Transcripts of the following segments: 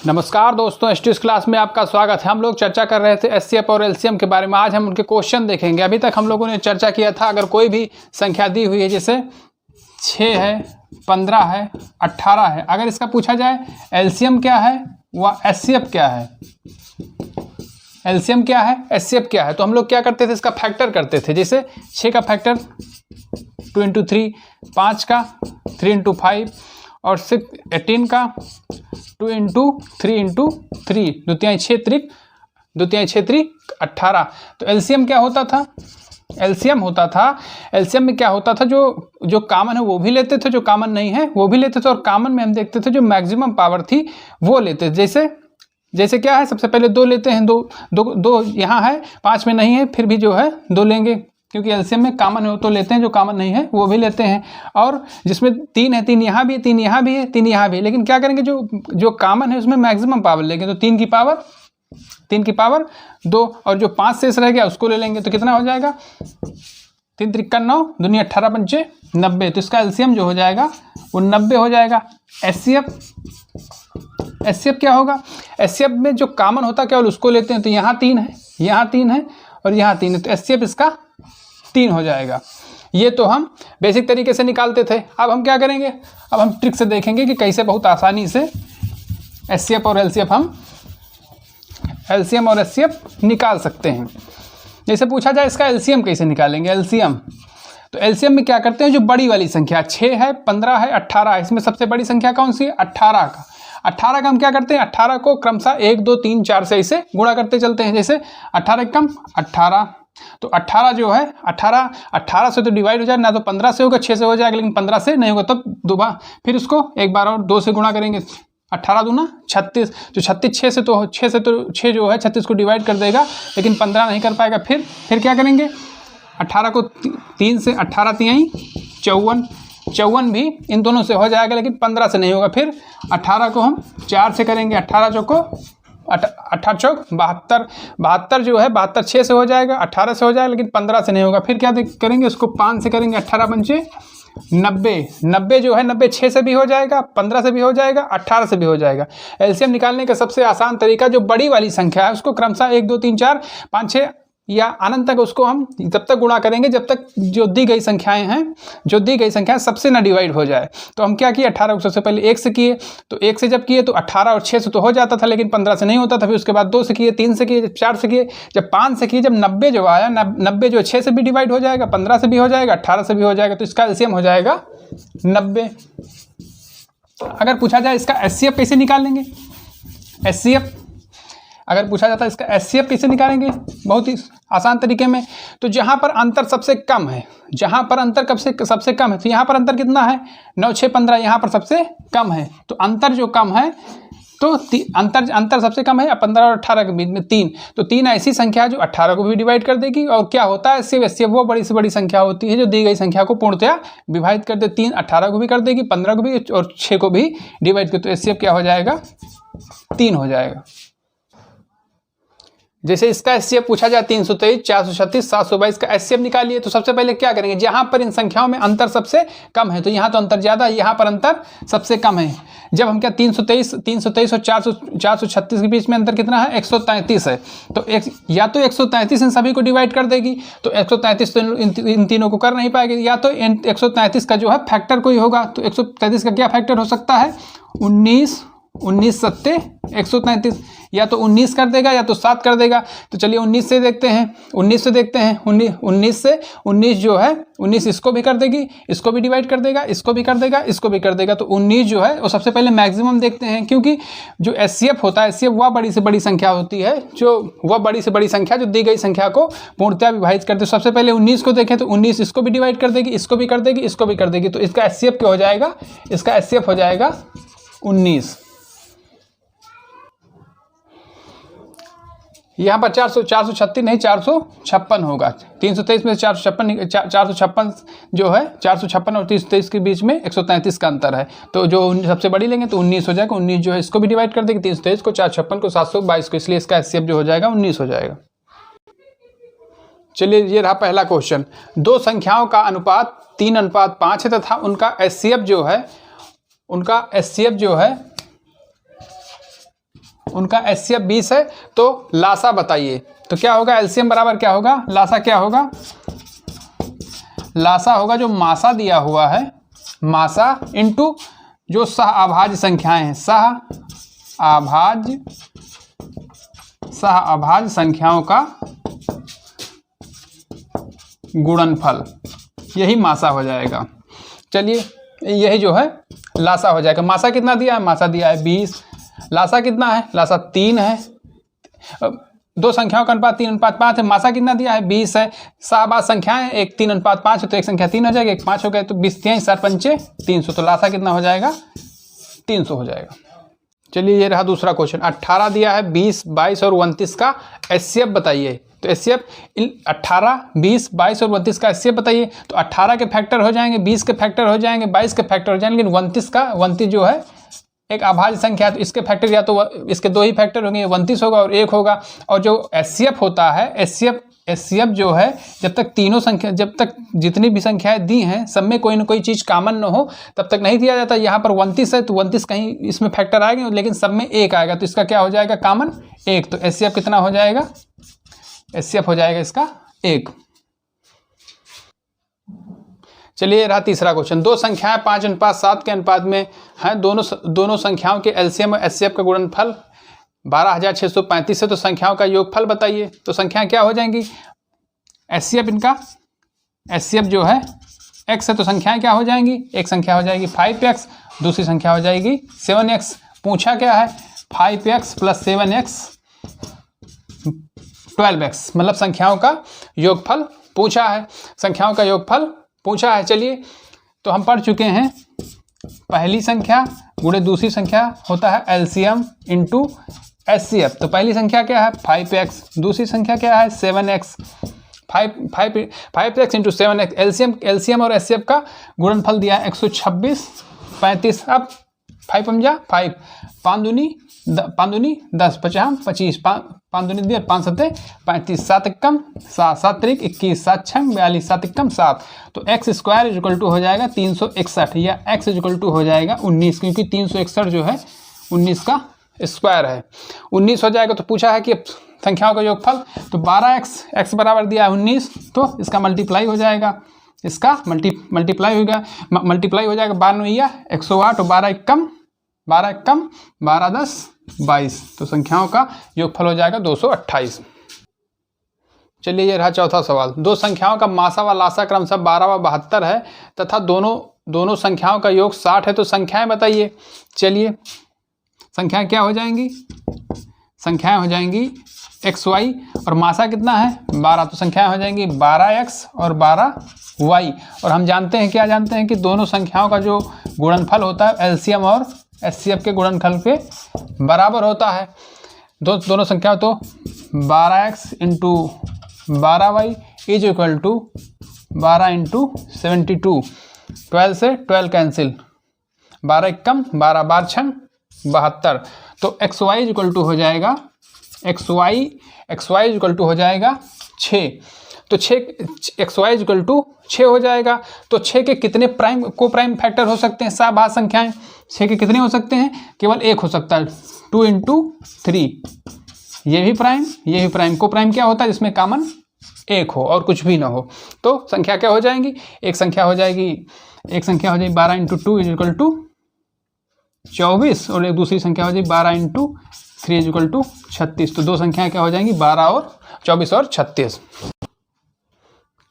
नमस्कार दोस्तों, STS class में आपका स्वागत है। हम लोग चर्चा कर रहे थे एचसीएफ और एलसीएम के बारे में। आज हम उनके क्वेश्चन देखेंगे। अभी तक हम लोगों ने चर्चा किया था, अगर कोई भी संख्या दी हुई है जैसे 6 है, 15 है, 18 है, अगर इसका पूछा जाए एलसीएम क्या है व एचसीएफ क्या है, एलसीएम क्या है, एचसीएफ क्या है, तो हम लोग क्या करते थे, इसका फैक्टर करते थे। जैसे 6 का फैक्टर 2 × 3, 5 का 3 × 5 और 18 का 2 × 3 × 3, 2 6 त्रिक 2 6 त्रिक 18। तो एलसीएम क्या होता था, एलसीएम में क्या होता था, जो कॉमन है वो भी लेते थे, जो कॉमन नहीं है वो भी लेते थे, और कॉमन में हम देखते थे जो मैक्सिमम पावर थी वो लेते थे। जैसे क्या है, सबसे पहले 2 लेते हैं, दो यहाँ है, 5 में नहीं है, फिर भी जो है 2 लेंगे, क्योंकि एलसीएम में कॉमन है तो लेते हैं, जो कॉमन नहीं है वो भी लेते हैं। और जिसमें 3 है, 3 यहाँ भी है, 3 यहाँ भी है, 3 यहाँ भी है, लेकिन क्या करेंगे, जो कॉमन है उसमें मैक्सिमम पावर लेंगे, तो 3 की पावर 2, और जो 5 शेष रह गया उसको ले लेंगे। तो कितना हो जाएगा, 3 × 9, 2 × 18 × 5 = 90। तो इसका एलसीएम जो हो जाएगा वो 90 हो जाएगा। एचसीएफ क्या होगा, एचसीएफ में जो कॉमन होता केवल उसको लेते हैं। तो यहाँ 3 है, यहाँ 3 है और यहाँ 3 है, तो एचसीएफ इसका 3 हो जाएगा। ये तो हम बेसिक तरीके से निकालते थे। अब हम क्या करेंगे, अब हम ट्रिक से देखेंगे कि कैसे बहुत आसानी से एचसीएफ और एचसीएफ निकाल सकते हैं। जैसे पूछा जाए इसका एलसीएम कैसे निकालेंगे, एलसीएम तो एलसीएम में क्या करते हैं, जो बड़ी वाली संख्या 6 है, 15 है, 18 है, इसमें सबसे बड़ी संख्या कौन सी है, 18 का। 18 का हम क्या करते हैं, 18 को क्रमशः 1 2 3 4 से ऐसे गुणा करते चलते हैं। जैसे 18 कम 18, तो 18 जो है 18 से तो डिवाइड हो जाए, ना तो 15 से होगा, 6 से हो जाएगा, लेकिन 15 से नहीं होगा, तब दोबारा फिर उसको एक बार और 2 से गुणा करेंगे। 18 दूना 36, तो 36 6 से तो 6 जो है 36 को डिवाइड कर देगा, लेकिन 15 नहीं कर पाएगा। फिर क्या करेंगे, 18 को 3 से, 18 3 54 भी इन दोनों से हो जाएगा, लेकिन 15 से नहीं होगा। फिर 18 को हम 4 से करेंगे, 18 चौको 18 चौक 72, 72 जो है 72 6 से हो जाएगा, 18 से हो जाएगा, लेकिन 15 से नहीं होगा। फिर क्या करेंगे, उसको 5 से करेंगे, 18 पंचे 90 जो है 90 6 से भी हो जाएगा, 15 से भी हो जाएगा, 18 से भी हो जाएगा। एलसीएम निकालने का सबसे आसान तरीका, जो बड़ी वाली संख्या है उसको क्रमशः 1 2 3 4 5 6 या अनंत तक उसको हम जब तक गुणा करेंगे जब तक जो दी गई संख्याएं सबसे ना डिवाइड हो जाए। तो हम क्या किए, 18 को सबसे पहले 1 से किए, तो 1 से जब किए तो 18 और 6 से तो हो जाता था, लेकिन 15 से नहीं होता था। फिर उसके बाद 2 से किए, 3 से किए, 4 से किए, जब 5 से किए, जब 90 जो आया, 90 जो 6 से भी डिवाइड हो जाएगा, 15 से भी हो जाएगा, 18 से भी हो जाएगा, तो इसका एलसीएम हो जाएगा 90। अगर पूछा जाए इसका एचसीएफ कैसे निकालेंगे, एचसीएफ अगर पूछा जाता है इसका एचसीएफ कैसे निकालेंगे, बहुत ही आसान तरीके में। तो जहाँ पर अंतर सबसे कम है, जहाँ पर अंतर सबसे कम है, तो यहाँ पर अंतर कितना है, 9 6 15, यहाँ पर सबसे कम है। तो अंतर जो कम है, तो अंतर सबसे कम है 15 और 18 के बीच में 3। तो 3 ऐसी संख्या है जो 18 को भी डिवाइड कर देगी। और क्या होता है, एचसीएफ वो बड़ी से बड़ी संख्या होती है जो दी गई संख्या को पूर्णतया विभाजित कर दे। 3 18 को भी कर देगी, 15 को भी और 6 को भी डिवाइड कर, तो एचसीएफ क्या हो जाएगा, 3 हो जाएगा। जैसे इसका एचसीएफ पूछा जाए 323 436 722 का एचसीएफ निकालिए, तो सबसे पहले क्या करेंगे, जहां पर इन संख्याओं में अंतर सबसे कम है, तो यहाँ तो अंतर ज़्यादा है, यहाँ पर अंतर सबसे कम है। जब हम क्या 323 और 436 के बीच में अंतर कितना है, 133 है, तो या तो 133 इन सभी को डिवाइड कर देगी, तो 133 तो इन तीनों को कर नहीं पाएगी, या तो 133 का जो है फैक्टर कोई होगा। तो 133 का क्या फैक्टर हो सकता है, 19 7 133, या तो 19 कर देगा या तो 7 कर देगा। तो चलिए 19 से देखते हैं, 19 जो है 19 इसको भी कर देगी, इसको भी डिवाइड कर देगा, इसको भी कर देगा, इसको भी कर देगा। तो 19 जो है वो सबसे पहले मैक्सिमम देखते हैं, क्योंकि जो एचसीएफ होता है, एचसीएफ वह बड़ी से बड़ी संख्या होती है, जो दी गई संख्या को पूर्णतया विभाजित करते। सबसे पहले 19 को देखें तो 19 इसको भी डिवाइड कर देगी, इसको भी कर देगी, इसको भी कर देगी। तो इसका एचसीएफ क्या हो जाएगा, इसका एचसीएफ हो जाएगा 19। यहाँ पर 436 नहीं 456 होगा। 323 में 456 जो है, 456 और 323 के बीच में 133 का अंतर है। तो जो सबसे बड़ी लेंगे तो 19 हो जाएगा। 19 जो है इसको भी डिवाइड कर देगी, 323 को, 456 को, 722 को, इसलिए इसका एचसीएफ जो हो जाएगा 19 हो जाएगा। चलिए ये रहा पहला क्वेश्चन। दो संख्याओं का अनुपात 3:5 है तथा उनका एचसीएफ जो है उनका HCF 20 है, तो लासा बताइए। तो क्या होगा, एलसीएम बराबर क्या होगा, लासा क्या होगा, लासा होगा जो मासा दिया हुआ है, मासा इंटू जो सह अभाज्य संख्याएं हैं, सह अभाज्य संख्याओं का गुणनफल, यही मासा हो जाएगा। चलिए यही जो है लासा हो जाएगा। मासा कितना दिया है, मासा दिया है 20, लासा कितना है, लासा 3 है, दो संख्याओं का अनुपात 3:5 है, मासा कितना दिया है 20 है, सहअभाज्य संख्याएं एक 3:5 है, तो एक संख्या 3 हो जाएगी, एक 5 हो गए, तो 20 3 7 5 300, तो लासा कितना हो जाएगा 300 हो जाएगा। चलिए ये रहा दूसरा क्वेश्चन। 18 दिया है, 20 22 और 29 का HCF बताइए। तो HCF 18 20 22 और 29 का HCF बताइए। तो 18 के फैक्टर हो जाएंगे, 20 के फैक्टर हो जाएंगे, 22 के फैक्टर हो जाएंगे, लेकिन 29 जो है एक अभाज्य संख्या है, तो इसके फैक्टर या तो इसके 2 ही फैक्टर होंगे, 29 होगा और 1 होगा। और जो HCF होता है, HCF जो है, जब तक तीनों संख्या, जब तक जितनी भी संख्याएं दी हैं सब में कोई ना कोई चीज़ कॉमन न हो तब तक नहीं दिया जाता। यहाँ पर 29 है तो 29 कहीं इसमें फैक्टर आएंगे, लेकिन सब में 1 आएगा, तो इसका क्या हो जाएगा कॉमन 1, तो HCF कितना हो जाएगा, HCF हो जाएगा इसका 1। चलिए रहा तीसरा क्वेश्चन। दो संख्याएं 5:7 के अनुपात में हैं, दोनों संख्याओं के एलसीएम और एचसीएफ का गुणनफल 12,635 है, तो संख्याओं का योगफल बताइए। तो संख्याएं क्या हो जाएंगी, एचसीएफ इनका, एचसीएफ जो है x है, तो संख्याएं क्या हो जाएंगी, एक संख्या हो जाएगी 5x, दूसरी संख्या हो जाएगी 7x। पूछा क्या है, 5x + 7x 12x, मतलब संख्याओं का योगफल पूछा है, संख्याओं का योगफल पूछा है। चलिए तो हम पढ़ चुके हैं, पहली संख्या गुणे दूसरी संख्या होता है एलसीएम इंटू एचसीएफ। तो पहली संख्या क्या है 5x, दूसरी संख्या क्या है 7x, 5x into 7x, LCM और एचसीएफ का गुणनफल दिया है 126 35। अब 5 5 5, 5 दूनी 10, 50 25, 5 दूनी 10, 5 7 35, 7 एकम 7, 7 त्रिक 21, 7 6 42, 7 एकम 7। तो x² हो जाएगा 361 या x हो जाएगा 19, क्योंकि 361 जो है 19 का स्क्वायर है, 19 हो जाएगा। तो पूछा है कि संख्याओं का योगफल, तो 12x बराबर दिया है 19, तो इसका मल्टीप्लाई हो जाएगा, इसका मल्टीप्लाई हो जाएगा 12 108 और 12 एकम 12 10 22, तो संख्याओं का योगफल हो जाएगा 228। चलिए ये रहा चौथा सवाल। दो संख्याओं का मासा व लासा क्रमशः 12 व 72 है तथा दोनों संख्याओं का योग 60 है, तो संख्याएं बताइए। चलिए संख्याएं क्या हो जाएंगी, संख्याएं हो जाएंगी xy और मासा कितना है 12, तो संख्याएं हो जाएंगी 12x और 12y। और हम जानते हैं, क्या जानते हैं कि दोनों संख्याओं का जो गुणनफल होता है एलसीएम और एचसीएफ के गुणनफल पे बराबर होता है। दोनों संख्याओं, तो 12x into 12y is equal to 12 into 72, 12 से 12 कैंसिल, 12 एकम 12 12 6 72, तो xy इक्वल टू हो जाएगा xy इक्वल टू हो जाएगा 6। तो 6 xy इक्वल टू 6 हो जाएगा। तो 6 के कितने को प्राइम फैक्टर हो सकते हैं, सहअभाज्य संख्याएं 6 के कितने हो सकते हैं, केवल एक हो सकता है, 2 इंटू 3, ये भी प्राइम। को प्राइम क्या होता है, जिसमें कॉमन एक हो और कुछ भी ना हो। तो संख्या क्या हो जाएंगी, एक संख्या हो जाएगी 12 इंटू 2 इज इक्वल टू 24, और एक दूसरी संख्या हो जाएगी 12 इंटू 3 इज इक्वल टू 36। तो दो संख्याएं क्या हो जाएंगी 12 और 24 और 36।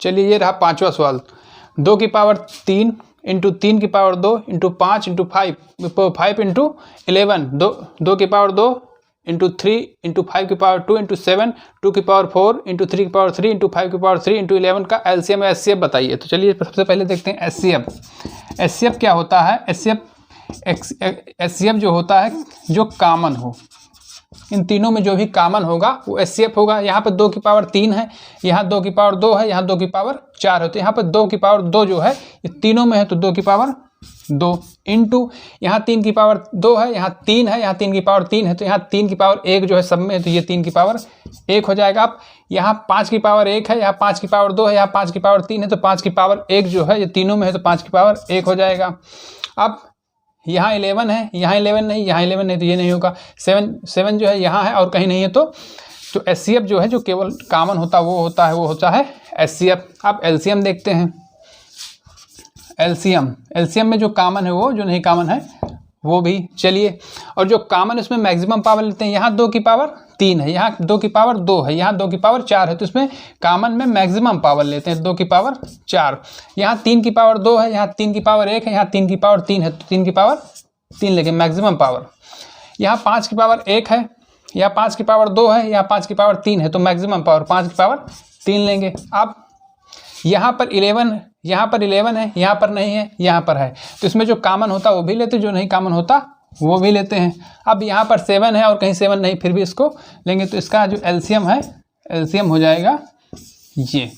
चलिए ये रहा पांचवा सवाल। 2 की पावर 3 इंटू 3 की पावर 2 इंटू 5 इंटू 5 इंटू 11, 2 की पावर 2 इंटू 3 इंटू 5 की पावर 2 इंटू 7, 2 की पावर 4 इंटू 3 की पावर 3 इंटू 5 की पावर 3 इंटू 11 का एलसीएम या एचसीएफ बताइए। तो चलिए सबसे पहले देखते हैं एचसीएफ क्या होता है। एचसीएफ जो होता है जो कॉमन हो, इन तीनों में जो भी कॉमन होगा वो एचसीएफ होगा। यहाँ पर 2 की पावर 3 है, यहाँ 2 की पावर 2 है, यहाँ 2 की पावर 4 होती है। यहाँ पर 2 की पावर 2 जो है ये तीनों में है, तो 2 की पावर 2 इंटू यहाँ 3 की पावर 2 है, यहाँ 3 है, यहाँ 3 की पावर 3 है, तो यहाँ 3 की पावर 1 जो है सब में है, तो ये 3 की पावर 1 हो जाएगा। अब यहाँ 5 की पावर 1 है, यहाँ 5 की पावर 2 है, यहाँ 5 की पावर 3 है, तो 5 की पावर 1 जो है ये तीनों में है, तो 5 की पावर 1 हो जाएगा। अब यहाँ 11 है, यहाँ 11 नहीं, यहाँ 11 नहीं, तो ये नहीं होगा। 7 जो है यहाँ है और कहीं नहीं है, तो HCF जो है जो केवल कॉमन होता है वो होता है HCF। अब एलसीएम देखते हैं। एलसीएम में जो कॉमन है वो, जो नहीं कॉमन है वो भी। चलिए, और जो कॉमन उसमें मैक्सिमम पावर लेते हैं, यहाँ 2 की पावर 3 है, यहाँ 2 की पावर 2 है, यहाँ 2 की पावर 4 है, तो इसमें कॉमन में मैक्सिमम पावर लेते हैं 2 की पावर 4। यहाँ 3 की पावर 2 है, यहाँ 3 की पावर 1 है, यहाँ 3 की पावर 3 है, तो 3 की पावर 3 लेंगे मैक्सिमम पावर। यहाँ 5 की पावर 1 है, यहाँ 5 की पावर 2 है, यहाँ 5 की पावर 3 है, तो मैक्सिमम पावर 5 की पावर 3 लेंगे। अब यहाँ पर 11 है, यहाँ पर 11 है, यहाँ पर नहीं है, यहाँ पर है, तो इसमें जो कॉमन होता वो भी लेते, जो नहीं कॉमन होता वो भी लेते हैं। अब यहाँ पर 7 है और कहीं 7 नहीं, फिर भी इसको लेंगे, तो इसका जो एलसीएम है, एलसीएम हो जाएगा ये।